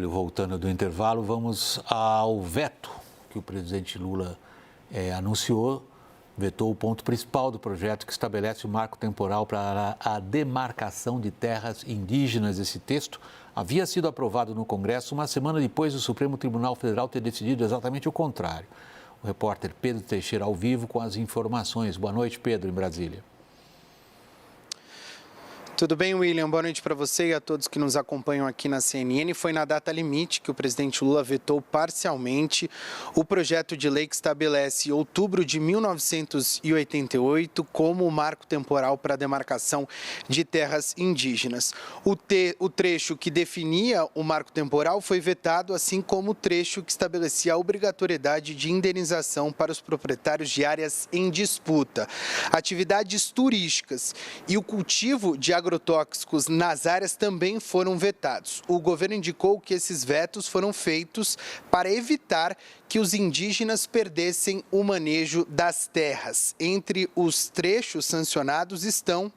Voltando do intervalo, vamos ao veto que o presidente Lula anunciou. Vetou o ponto principal do projeto que estabelece o marco temporal para a demarcação de terras indígenas. Esse texto havia sido aprovado no Congresso uma semana depois do Supremo Tribunal Federal ter decidido exatamente o contrário. O repórter Pedro Teixeira ao vivo com as informações. Boa noite, Pedro, em Brasília. Tudo bem, William? Boa noite para você e a todos que nos acompanham aqui na CNN. Foi na data limite que o presidente Lula vetou parcialmente o projeto de lei que estabelece outubro de 1988 como o marco temporal para a demarcação de terras indígenas. O trecho que definia o marco temporal foi vetado, assim como o trecho que estabelecia a obrigatoriedade de indenização para os proprietários de áreas em disputa. Atividades turísticas e o cultivo de agrotóxicos nas áreas também foram vetados. O governo indicou que esses vetos foram feitos para evitar que os indígenas perdessem o manejo das terras. Entre os trechos sancionados estão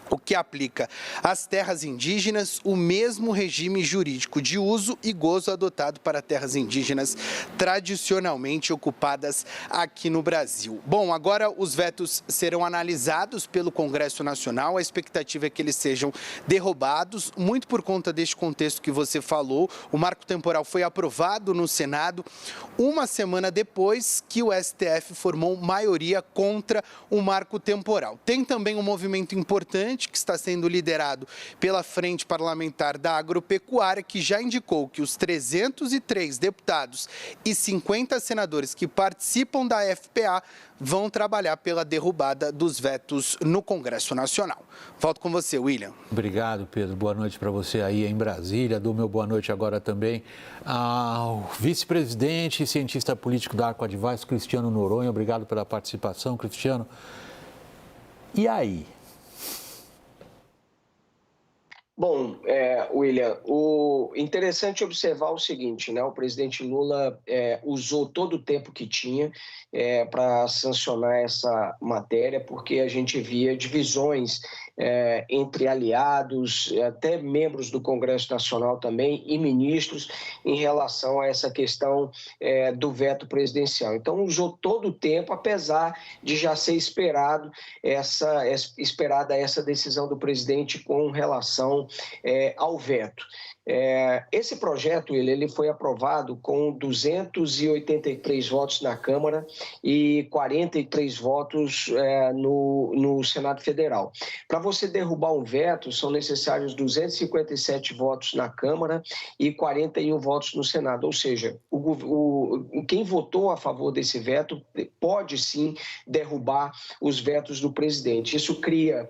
o que aplica às terras indígenas o mesmo regime jurídico de uso e gozo adotado para terras indígenas tradicionalmente ocupadas aqui no Brasil. Bom, agora os vetos serão analisados pelo Congresso Nacional. A expectativa é que eles sejam derrubados, muito por conta deste contexto que você falou. O marco temporal foi aprovado no Senado uma semana depois que o STF formou maioria contra o marco temporal. Tem também um movimento importante que está sendo liderado pela Frente Parlamentar da Agropecuária, que já indicou que os 303 deputados e 50 senadores que participam da FPA vão trabalhar pela derrubada dos vetos no Congresso Nacional. Volto com você, William. Obrigado, Pedro. Boa noite para você aí em Brasília. Dou meu boa noite agora também ao vice-presidente e cientista político da Arco Advice, Cristiano Noronha. Obrigado pela participação, Cristiano. E aí? Bom, William, o interessante observar o seguinte, né? O presidente Lula usou todo o tempo que tinha para sancionar essa matéria, porque a gente via divisões entre aliados, até membros do Congresso Nacional também e ministros em relação a essa questão do veto presidencial. Então, usou todo o tempo, apesar de já ser esperada essa decisão do presidente com relação ao veto. Esse projeto ele foi aprovado com 283 votos na Câmara e 43 votos no Senado Federal. Para você derrubar um veto, são necessários 257 votos na Câmara e 41 votos no Senado. Ou seja, quem votou a favor desse veto pode sim derrubar os vetos do presidente. Isso cria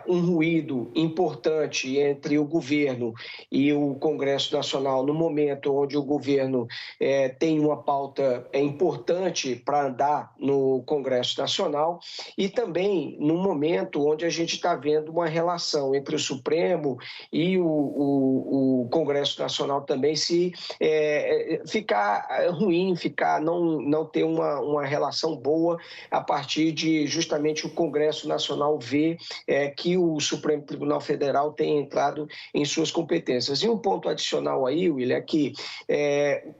um ruído importante entre o governo e o Congresso Nacional no momento onde o governo tem uma pauta importante para andar no Congresso Nacional e também no momento onde a gente está vendo uma relação entre o Supremo e o Congresso Nacional também se ficar ruim, não ter uma relação boa a partir de justamente o Congresso Nacional ver que o Supremo Tribunal Federal tem entrado em suas competências. E um ponto adicional aí, William, é que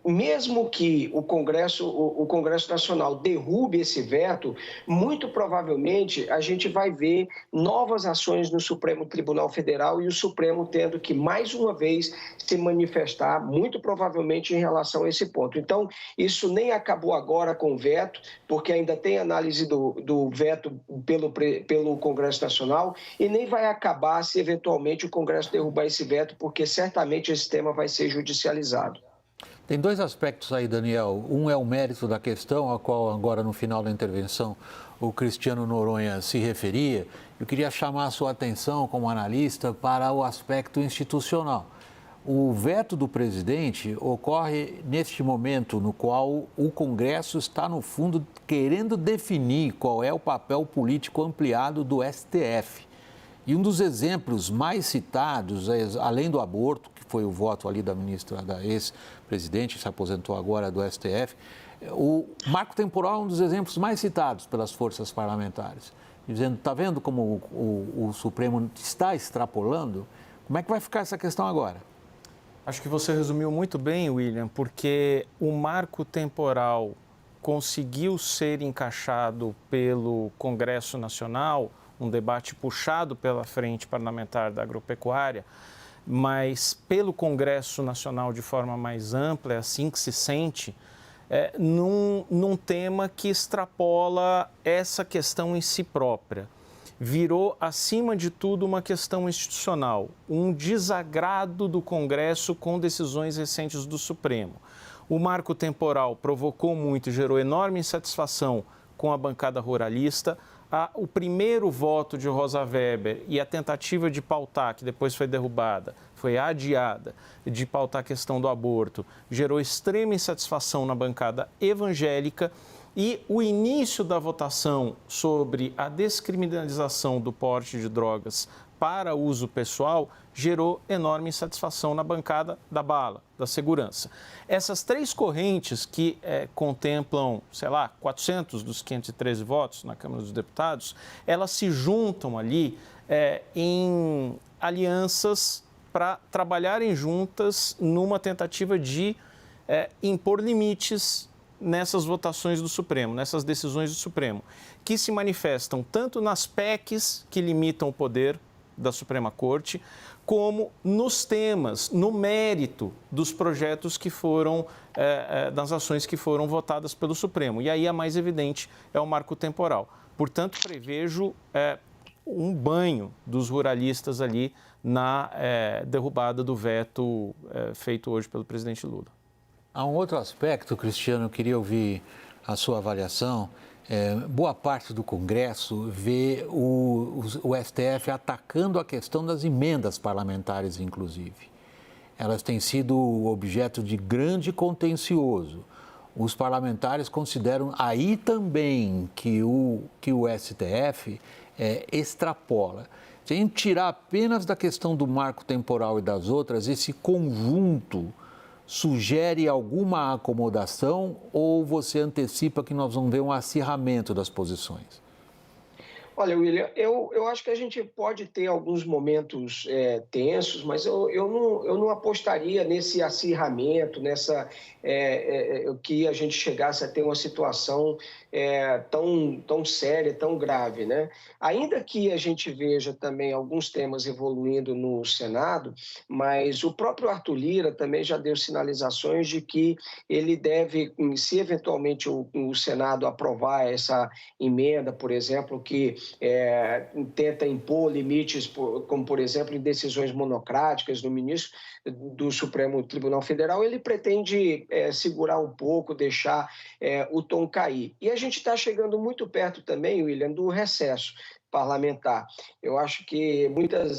mesmo que o Congresso Nacional derrube esse veto, muito provavelmente a gente vai ver novas ações no Supremo Tribunal Federal e o Supremo tendo que, mais uma vez, se manifestar, muito provavelmente, em relação a esse ponto. Então, isso nem acabou agora com o veto, porque ainda tem análise do veto pelo Congresso Nacional e nem vai acabar se, eventualmente, o Congresso derrubar esse veto, porque certamente esse tema vai ser judicializado. Tem dois aspectos aí, Daniel. Um é o mérito da questão, a qual agora no final da intervenção o Cristiano Noronha se referia. Eu queria chamar a sua atenção como analista para o aspecto institucional. O veto do presidente ocorre neste momento no qual o Congresso está, no fundo, querendo definir qual é o papel político ampliado do STF. E um dos exemplos mais citados, além do aborto, que foi o voto ali da ministra, da ex-presidente, que se aposentou agora do STF, o marco temporal é um dos exemplos mais citados pelas forças parlamentares, dizendo, está vendo como o Supremo está extrapolando? Como é que vai ficar essa questão agora? Acho que você resumiu muito bem, William, porque o marco temporal conseguiu ser encaixado pelo Congresso Nacional, um debate puxado pela Frente Parlamentar da Agropecuária, mas pelo Congresso Nacional de forma mais ampla, é assim que se sente, num tema que extrapola essa questão em si própria. Virou, acima de tudo, uma questão institucional, um desagrado do Congresso com decisões recentes do Supremo. O marco temporal provocou muito e gerou enorme insatisfação com a bancada ruralista. O primeiro voto de Rosa Weber e a tentativa de pautar, que depois foi derrubada, foi adiada, de pautar a questão do aborto, gerou extrema insatisfação na bancada evangélica. E o início da votação sobre a descriminalização do porte de drogas para uso pessoal gerou enorme insatisfação na bancada da bala, da segurança. Essas três correntes que contemplam, 400 dos 513 votos na Câmara dos Deputados, elas se juntam ali em alianças para trabalharem juntas numa tentativa de impor limites nessas votações do Supremo, nessas decisões do Supremo, que se manifestam tanto nas PECs que limitam o poder da Suprema Corte, como nos temas, no mérito dos projetos que foram, das ações que foram votadas pelo Supremo. E aí a mais evidente é o marco temporal. Portanto, prevejo um banho dos ruralistas ali na derrubada do veto feito hoje pelo presidente Lula. Há um outro aspecto, Cristiano, eu queria ouvir a sua avaliação. Boa parte do Congresso vê o STF atacando a questão das emendas parlamentares, inclusive. Elas têm sido objeto de grande contencioso. Os parlamentares consideram aí também que o STF extrapola. Se a gente tirar apenas da questão do marco temporal e das outras, esse conjunto sugere alguma acomodação ou você antecipa que nós vamos ver um acirramento das posições? Olha, William, eu acho que a gente pode ter alguns momentos tensos, mas eu não apostaria nesse acirramento, que a gente chegasse a ter uma situação tão séria, tão grave, né? Ainda que a gente veja também alguns temas evoluindo no Senado, mas o próprio Arthur Lira também já deu sinalizações de que ele deve, se eventualmente o Senado aprovar essa emenda, por exemplo, que tenta impor limites, como, por exemplo, em decisões monocráticas do ministro do Supremo Tribunal Federal, ele pretende segurar um pouco, deixar o tom cair. E a gente está chegando muito perto também, William, do recesso parlamentar. Eu acho que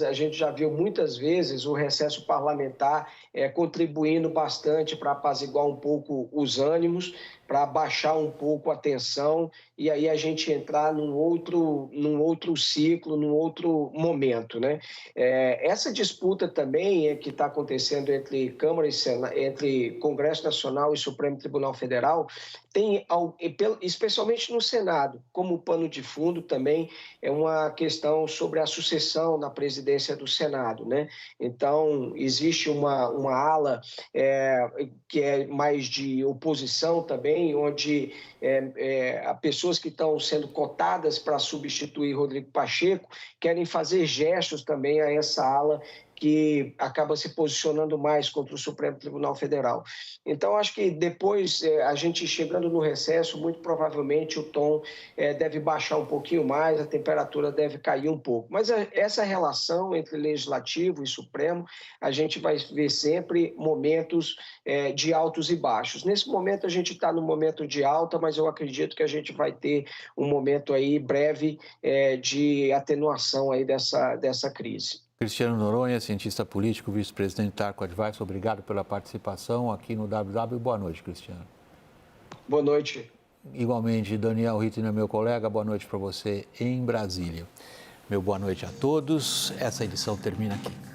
a gente já viu muitas vezes o recesso parlamentar contribuindo bastante para apaziguar um pouco os ânimos, para baixar um pouco a tensão e aí a gente entrar num outro ciclo, num outro momento, né? Essa disputa também que está acontecendo entre Câmara e Senado, entre Congresso Nacional e Supremo Tribunal Federal, tem, especialmente no Senado, como pano de fundo também, é uma questão sobre a sucessão na presidência do Senado, né? Então, existe uma ala que é mais de oposição também, onde pessoas que estão sendo cotadas para substituir Rodrigo Pacheco querem fazer gestos também a essa ala que acaba se posicionando mais contra o Supremo Tribunal Federal. Então, acho que depois, a gente chegando no recesso, muito provavelmente o tom deve baixar um pouquinho mais, a temperatura deve cair um pouco. Mas essa relação entre Legislativo e Supremo, a gente vai ver sempre momentos de altos e baixos. Nesse momento, a gente está no momento de alta, mas eu acredito que a gente vai ter um momento aí breve de atenuação aí dessa crise. Cristiano Noronha, cientista político, vice-presidente da Arco Advice, obrigado pela participação aqui no WW. Boa noite, Cristiano. Boa noite. Igualmente, Daniel Rittner, meu colega, boa noite para você em Brasília. Meu boa noite a todos. Essa edição termina aqui.